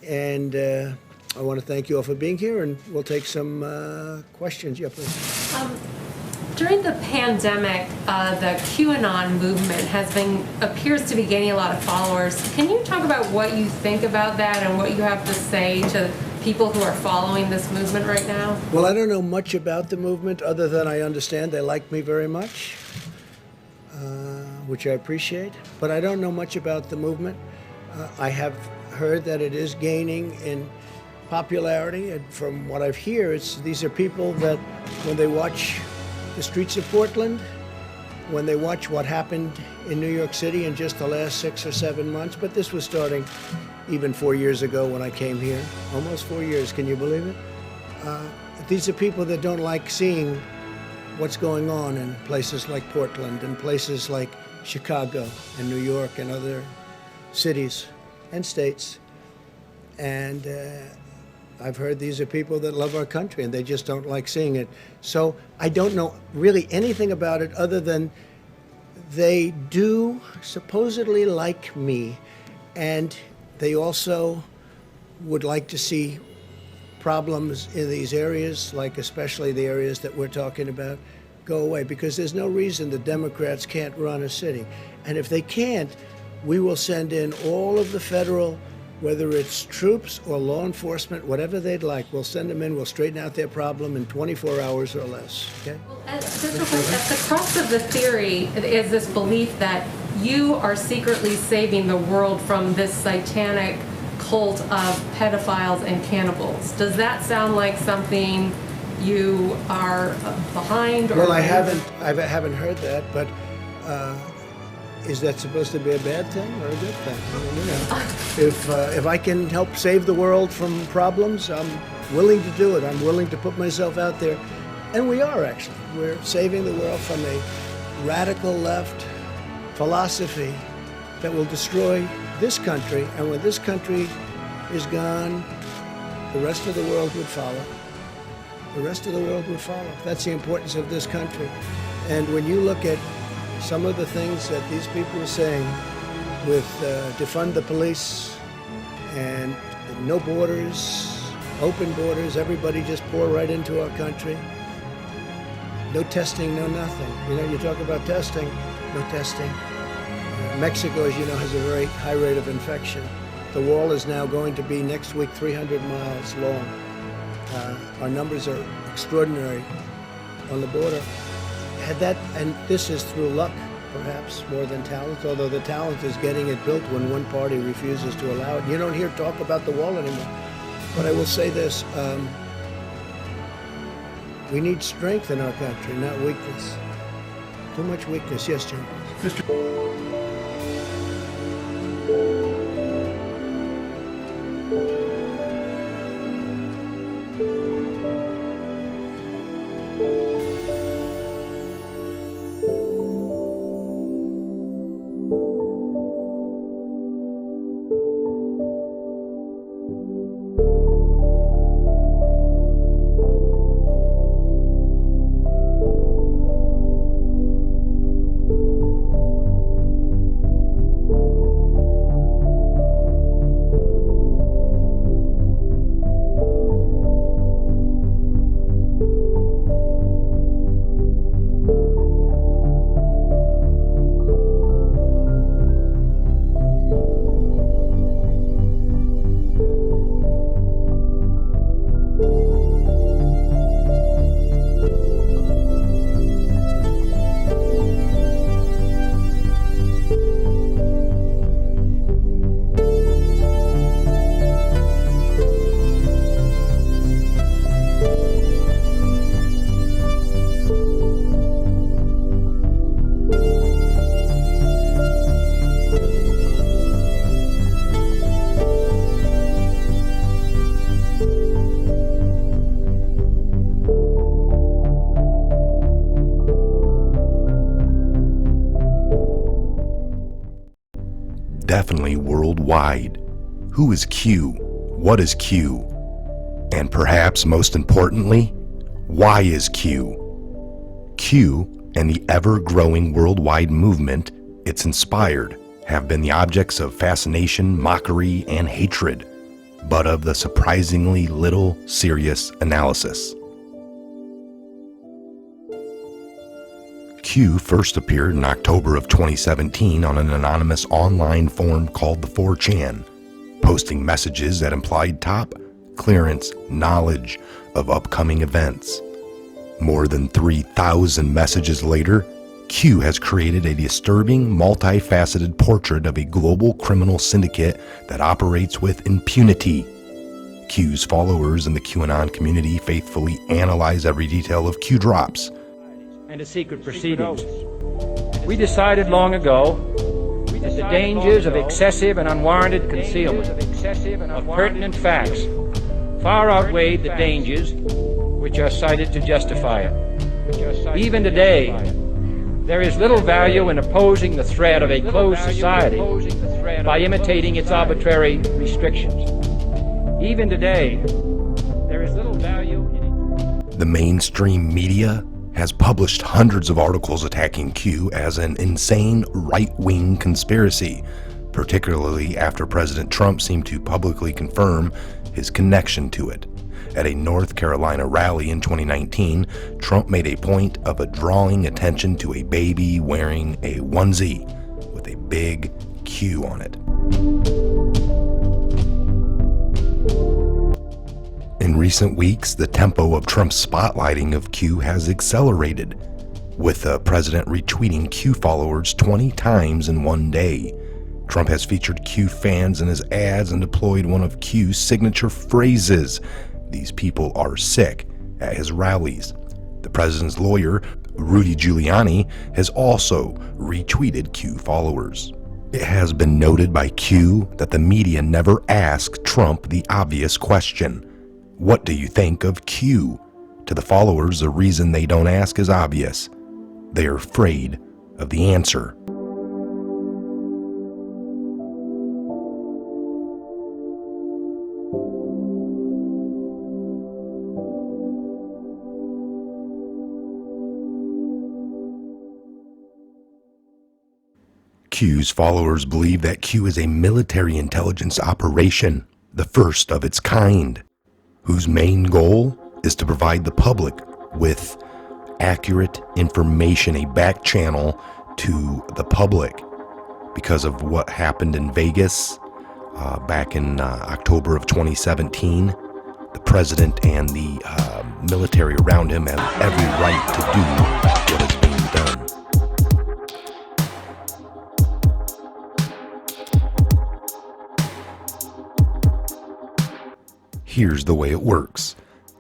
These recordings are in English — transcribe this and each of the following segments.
And I want to thank you all for being here, and we'll take some questions. Yeah, please. During the pandemic, the QAnon movement appears to be gaining a lot of followers. Can you talk about what you think about that and what you have to say to people who are following this movement right now? Well, I don't know much about the movement other than I understand they like me very much, which I appreciate. But I don't know much about the movement. I have heard that it is gaining in popularity, and from what I've heard, these are people that when they watch the streets of Portland, when they watch what happened in New York City in just the last 6 or 7 months, but this was starting even 4 years ago when I came here, almost 4 years, can you believe it? These are people that don't like seeing what's going on in places like Portland and places like Chicago and New York and other cities and states. And I've heard these are people that love our country and they just don't like seeing it. So I don't know really anything about it other than they do supposedly like me, and they also would like to see problems in these areas, like especially the areas that we're talking about, go away, because there's no reason the Democrats can't run a city. And if they can't, we will send in all of the federal, whether it's troops or law enforcement, whatever they'd like, we'll send them in, we'll straighten out their problem in 24 hours or less, okay? Well, at the crux of the theory is this belief that you are secretly saving the world from this satanic cult of pedophiles and cannibals. Does that sound like something you are behind? Or well, I haven't heard that, but is that supposed to be a bad thing or a good thing? I mean, you know, if I can help save the world from problems, I'm willing to do it. I'm willing to put myself out there, and we are actually. We're saving the world from a radical left philosophy that will destroy this country, and when this country is gone, the rest of the world would follow. The rest of the world would follow. That's the importance of this country. And when you look at some of the things that these people are saying with defund the police and no borders, open borders, everybody just pour right into our country. No testing, no nothing. You know, you talk about testing, no testing. Mexico, as you know, has a very high rate of infection. The wall is now going to be next week 300 miles long. Our numbers are extraordinary on the border. Had that, and this is through luck, perhaps, more than talent, although the talent is getting it built when one party refuses to allow it. You don't hear talk about the wall anymore. But I will say this, we need strength in our country, not weakness. Too much weakness. Yes, Jim. Definitely worldwide. Who is Q? What is Q? And perhaps most importantly, why is Q? Q and the ever-growing worldwide movement it's inspired have been the objects of fascination, mockery, and hatred. but of the surprisingly little serious analysis. Q first appeared in October of 2017 on an anonymous online forum called the 4chan, posting messages that implied top clearance knowledge of upcoming events. More than 3,000 messages later, Q has created a disturbing, multifaceted portrait of a global criminal syndicate that operates with impunity. Q's followers in the QAnon community faithfully analyze every detail of Q drops and to secret proceedings. We decided long ago that the dangers of excessive and unwarranted concealment of pertinent facts far outweighed the dangers which are cited to justify it. Even today, there is little value in opposing the threat of a closed society by imitating its arbitrary restrictions. Even today, there is little value in it. The mainstream media has published hundreds of articles attacking Q as an insane right-wing conspiracy, particularly after President Trump seemed to publicly confirm his connection to it. At a North Carolina rally in 2019, Trump made a point of drawing attention to a baby wearing a onesie with a big Q on it. In recent weeks, the tempo of Trump's spotlighting of Q has accelerated, with the president retweeting Q followers 20 times in one day. Trump has featured Q fans in his ads and deployed one of Q's signature phrases, "These people are sick," at his rallies. The president's lawyer, Rudy Giuliani, has also retweeted Q followers. It has been noted by Q that the media never asked Trump the obvious question: what do you think of Q? To the followers, the reason they don't ask is obvious. They are afraid of the answer. Q's followers believe that Q is a military intelligence operation, the first of its kind, whose main goal is to provide the public with accurate information, a back channel to the public. Because of what happened in Vegas back in October of 2017, the president and the military around him have every right to do what is being done. Here's the way it works.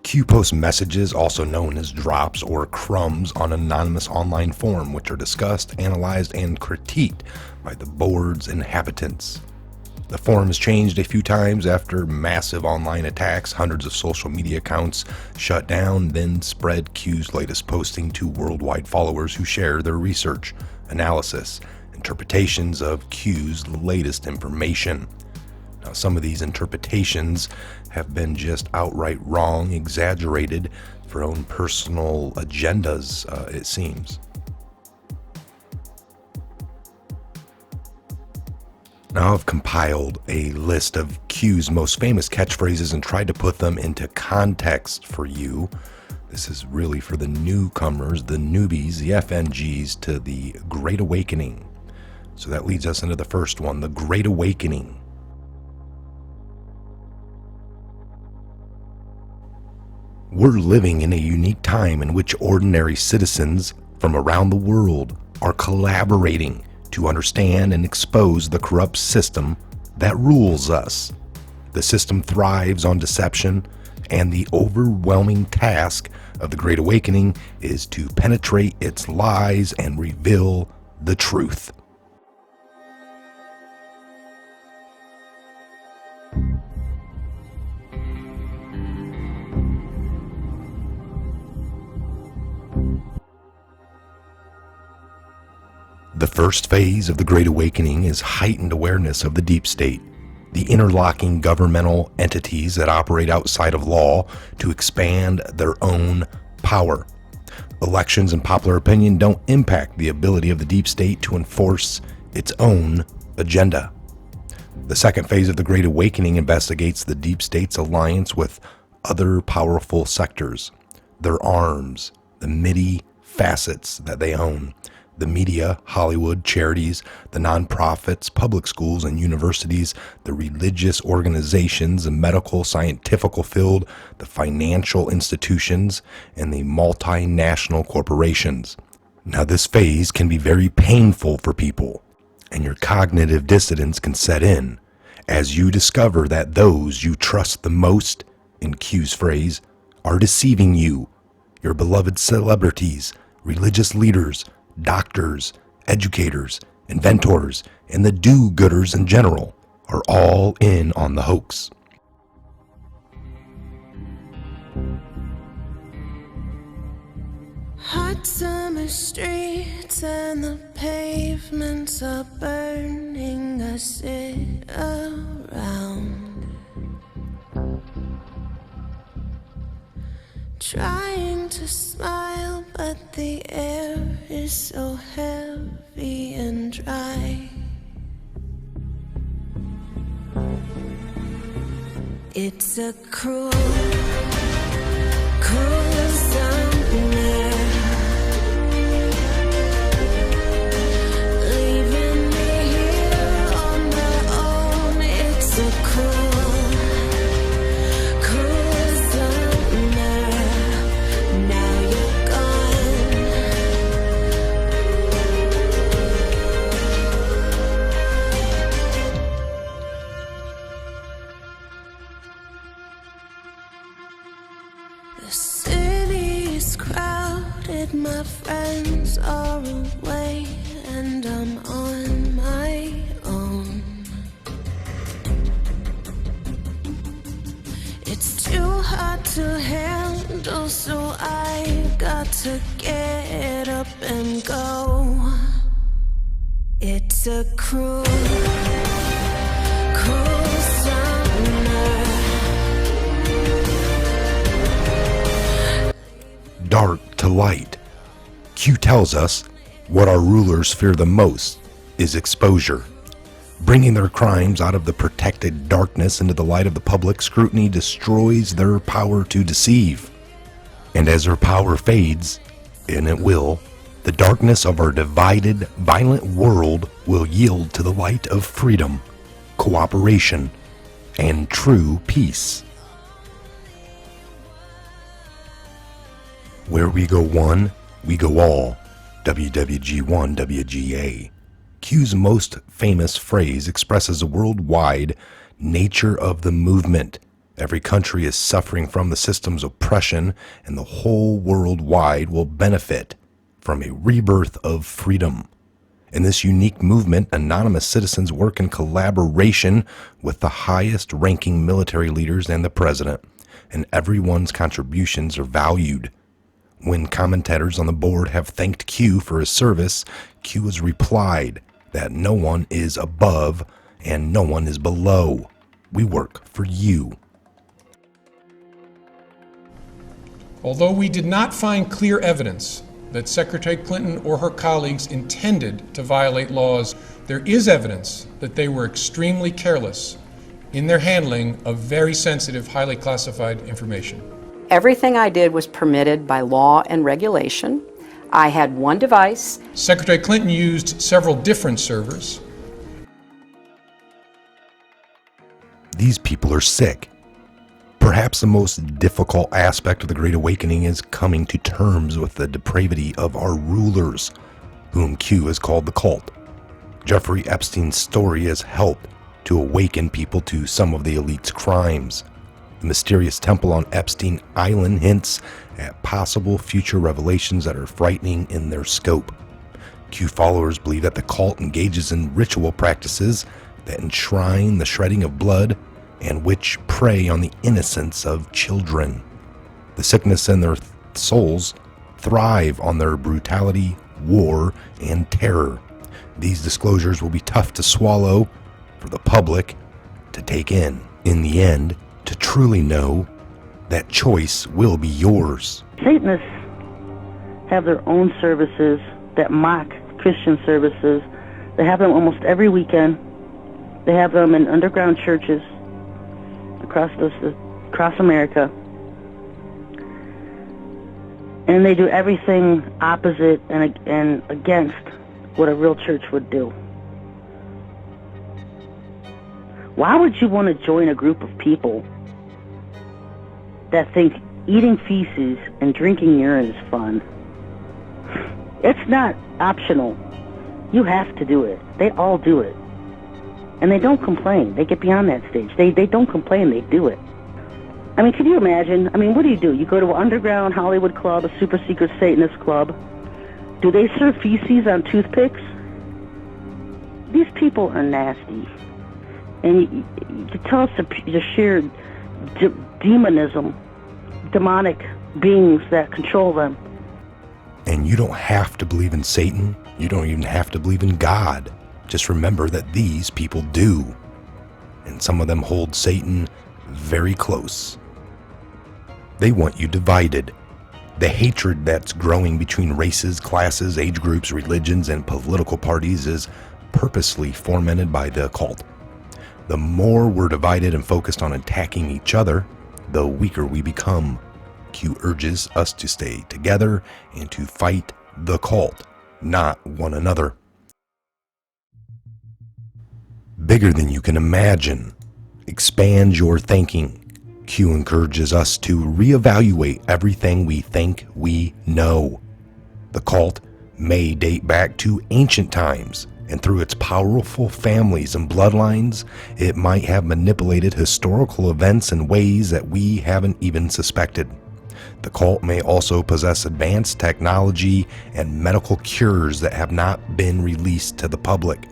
Q posts messages, also known as drops or crumbs, on an anonymous online forum, which are discussed, analyzed, and critiqued by the board's inhabitants. The forum has changed a few times after massive online attacks, hundreds of social media accounts shut down, then spread Q's latest posting to worldwide followers who share their research, analysis, interpretations of Q's latest information. Now, some of these interpretations have been just outright wrong, exaggerated for own personal agendas, it seems. Now, I've compiled a list of Q's most famous catchphrases and tried to put them into context for you. This is really for the newcomers, the newbies, the FNGs to the Great Awakening. So that leads us into the first one, the Great Awakening. We're living in a unique time in which ordinary citizens from around the world are collaborating to understand and expose the corrupt system that rules us. The system thrives on deception, and the overwhelming task of the Great Awakening is to penetrate its lies and reveal the truth. The first phase of the Great Awakening is heightened awareness of the deep state, the interlocking governmental entities that operate outside of law to expand their own power. Elections and popular opinion don't impact the ability of the deep state to enforce its own agenda. The second phase of the Great Awakening investigates the deep state's alliance with other powerful sectors, their arms, the many facets that they own, the media, Hollywood, charities, the nonprofits, public schools and universities, the religious organizations, the medical, scientific field, the financial institutions, and the multinational corporations. Now, this phase can be very painful for people, and your cognitive dissonance can set in as you discover that those you trust the most, in Q's phrase, are deceiving you. Your beloved celebrities, religious leaders, doctors, educators, inventors, and the do-gooders in general are all in on the hoax. Hot summer streets and the pavements are burning. I sit around, trying to smile, but the air is so heavy and dry. It's a cruel, cruel summer. Leaving me here on my own. It's a cruel, cruel summer. Now you're gone. The city's crowded, my friends are away, and I'm on my own. It's too hard to handle, so I got to get up and go. It's a cruel, cruel summer. Dark to light. Q tells us what our rulers fear the most is exposure. Bringing their crimes out of the protected darkness into the light of the public scrutiny destroys their power to deceive. And as their power fades, and it will, the darkness of our divided, violent world will yield to the light of freedom, cooperation, and true peace. Where we go one, we go all. WWG1WGA. Q's most famous phrase expresses a worldwide nature of the movement. Every country is suffering from the system's oppression, and the whole worldwide will benefit from a rebirth of freedom. In this unique movement, anonymous citizens work in collaboration with the highest-ranking military leaders and the president, and everyone's contributions are valued. When commentators on the board have thanked Q for his service, Q has replied that no one is above and no one is below. We work for you. Although we did not find clear evidence that Secretary Clinton or her colleagues intended to violate laws, there is evidence that they were extremely careless in their handling of very sensitive, highly classified information. Everything I did was permitted by law and regulation. I had one device. Secretary Clinton used several different servers. These people are sick. Perhaps the most difficult aspect of the Great Awakening is coming to terms with the depravity of our rulers, whom Q has called the cult. Jeffrey Epstein's story has helped to awaken people to some of the elite's crimes. The mysterious temple on Epstein Island hints at possible future revelations that are frightening in their scope. Q followers believe that the cult engages in ritual practices that enshrine the shedding of blood and which prey on the innocence of children. The sickness in their souls thrive on their brutality, war, and terror. These disclosures will be tough to swallow for the public to take in. In the end, to truly know that choice will be yours. Satanists have their own services that mock Christian services. They have them almost every weekend. They have them in underground churches across America. And they do everything opposite and against what a real church would do. Why would you want to join a group of people that think eating feces and drinking urine is fun? It's not optional. You have to do it. They all do it. And they don't complain. They get beyond that stage. They don't complain. They do it. I mean, can you imagine? I mean, what do? You go to an underground Hollywood club, a super secret Satanist club. Do they serve feces on toothpicks? These people are nasty. And you can tell it's the sheer demonism, demonic beings that control them. And you don't have to believe in Satan. You don't even have to believe in God. Just remember that these people do. And some of them hold Satan very close. They want you divided. The hatred that's growing between races, classes, age groups, religions, and political parties is purposely fomented by the occult. The more we're divided and focused on attacking each other, the weaker we become. Q urges us to stay together and to fight the cult, not one another. Bigger than you can imagine. Expand your thinking. Q encourages us to reevaluate everything we think we know. The cult may date back to ancient times, and through its powerful families and bloodlines, it might have manipulated historical events in ways that we haven't even suspected. The cult may also possess advanced technology and medical cures that have not been released to the public.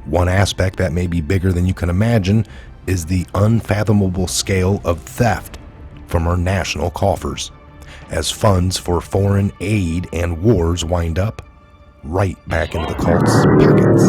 One aspect that may be bigger than you can imagine is the unfathomable scale of theft from our national coffers, as funds for foreign aid and wars wind up right back into the cult's pockets.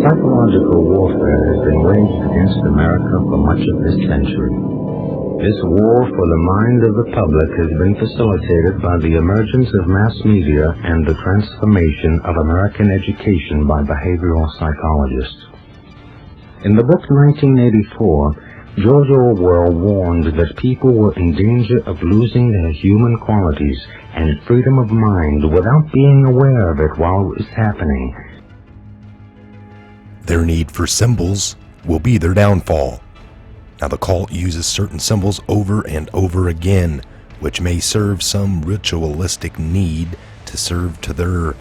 Psychological warfare has been waged against America for much of this century. This war for the mind of the public has been facilitated by the emergence of mass media and the transformation of American education by behavioral psychologists. In the book 1984, George Orwell warned that people were in danger of losing their human qualities and freedom of mind without being aware of it while it was happening. Their need for symbols will be their downfall. Now, the cult uses certain symbols over and over again, which may serve some ritualistic need to serve to their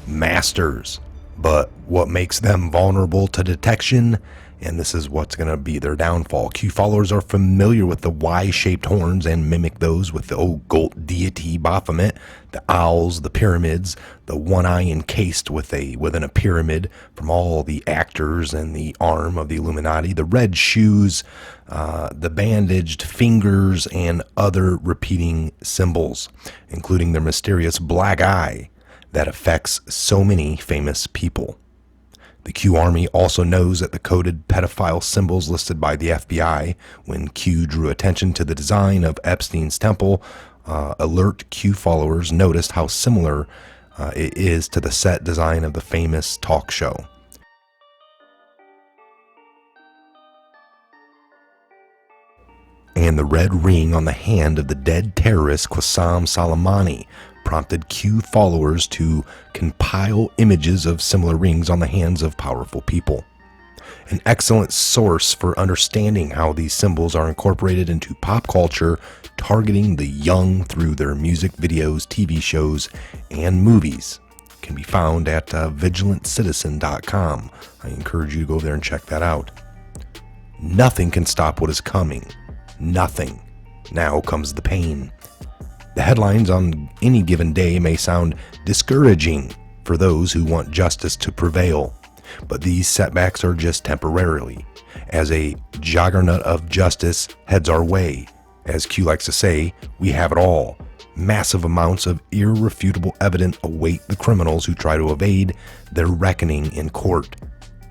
masters. But what makes them vulnerable to detection, and this is what's going to be their downfall. Q followers are familiar with the Y-shaped horns and mimic those with the occult deity Baphomet, the owls, the pyramids, the one eye encased within a pyramid from all the actors and the arm of the Illuminati, the red shoes, the bandaged fingers, and other repeating symbols, including their mysterious black eye that affects so many famous people. The Q Army also knows that the coded pedophile symbols listed by the FBI when Q drew attention to the design of Epstein's temple. Alert Q followers noticed how similar it is to the set design of the famous talk show. And the red ring on the hand of the dead terrorist Qasem Soleimani prompted Q followers to compile images of similar rings on the hands of powerful people. An excellent source for understanding how these symbols are incorporated into pop culture, targeting the young through their music videos, TV shows, and movies, can be found at vigilantcitizen.com. I encourage you to go there and check that out. Nothing can stop what is coming. Nothing. Now comes the pain. The headlines on any given day may sound discouraging for those who want justice to prevail, but these setbacks are just temporarily, as a juggernaut of justice heads our way. As Q likes to say, we have it all. Massive amounts of irrefutable evidence await the criminals who try to evade their reckoning in court.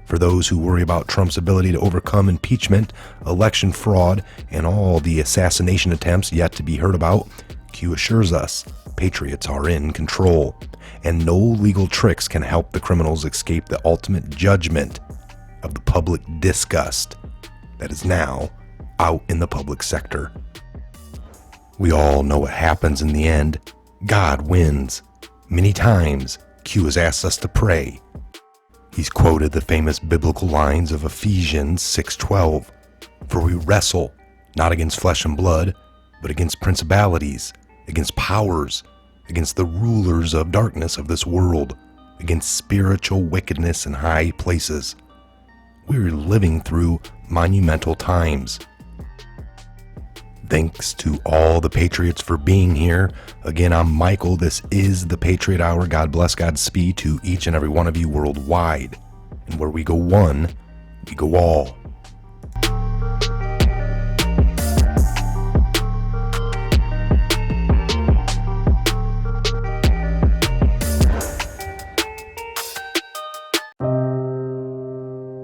For those who worry about Trump's ability to overcome impeachment, election fraud, and all the assassination attempts yet to be heard about, Q assures us patriots are in control, and no legal tricks can help the criminals escape the ultimate judgment of the public disgust that is now out in the public sector. We all know what happens in the end. God wins. Many times, Q has asked us to pray. He's quoted the famous biblical lines of Ephesians 6:12, "For we wrestle not against flesh and blood, but against principalities, against powers, against the rulers of darkness of this world, against spiritual wickedness in high places." We're living through monumental times. Thanks to all the Patriots for being here. Again, I'm Michael. This is the Patriot Hour. God bless, Godspeed to each and every one of you worldwide. And where we go one, we go all.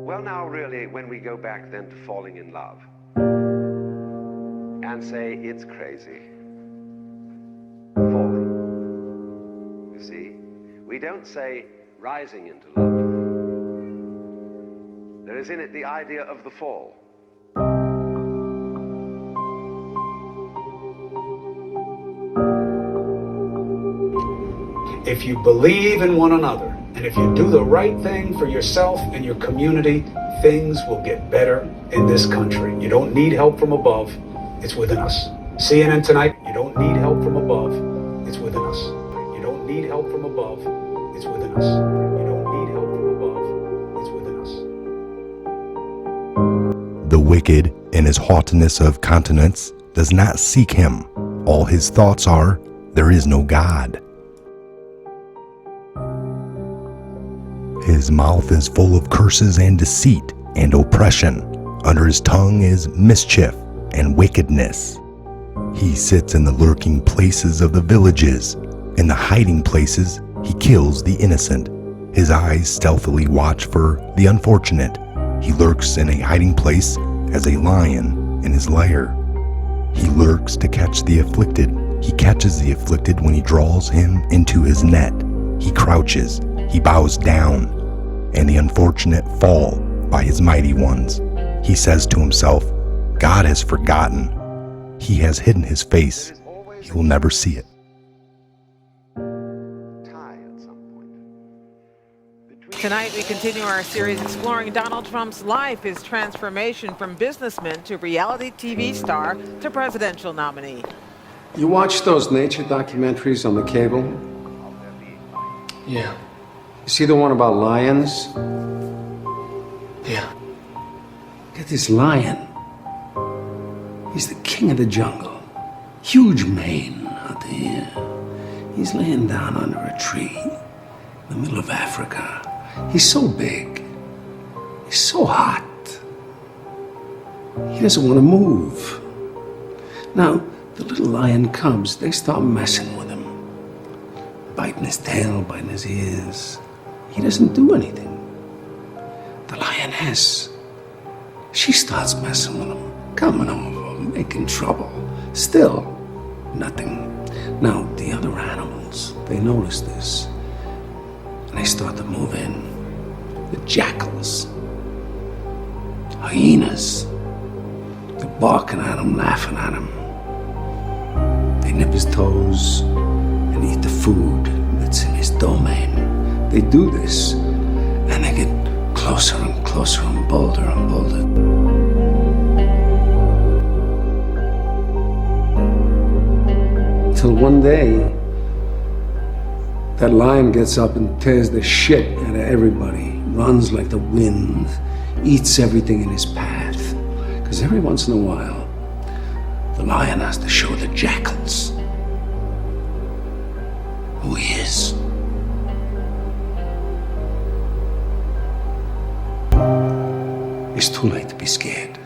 Well, now, really, when we go back then to falling in love, and say it's crazy. Falling. You see? We don't say rising into love. There is in it the idea of the fall. If you believe in one another, and if you do the right thing for yourself and your community, things will get better in this country. You don't need help from above. It's within us. CNN tonight, you don't need help from above. It's within us. You don't need help from above. It's within us. You don't need help from above. It's within us. The wicked, in his haughtiness of countenance, does not seek him. All his thoughts are, there is no God. His mouth is full of curses and deceit and oppression. Under his tongue is mischief and wickedness. He sits in the lurking places of the villages. In the hiding places, he kills the innocent. His eyes stealthily watch for the unfortunate. He lurks in a hiding place as a lion in his lair. He lurks to catch the afflicted. He catches the afflicted when he draws him into his net. He crouches, he bows down, and the unfortunate fall by his mighty ones. He says to himself, God has forgotten. He has hidden his face. He will never see it. Tonight we continue our series exploring Donald Trump's life, his transformation from businessman to reality TV star to presidential nominee. You watch those nature documentaries on the cable? Yeah. You see the one about lions? Yeah. Get this lion. He's the king of the jungle. Huge mane out there. He's laying down under a tree in the middle of Africa. He's so big. He's so hot. He doesn't want to move. Now, the little lion cubs, they start messing with him. Biting his tail, biting his ears. He doesn't do anything. The lioness, she starts messing with him, coming over, making trouble. Still, nothing. Now, the other animals, they notice this. And they start to move in. The jackals, hyenas, they're barking at him, laughing at him. They nip his toes and eat the food that's in his domain. They do this, and they get closer and closer and bolder and bolder. Till one day, that lion gets up and tears the shit out of everybody, runs like the wind, eats everything in his path. Because every once in a while, the lion has to show the jackals who he is. It's too late to be scared.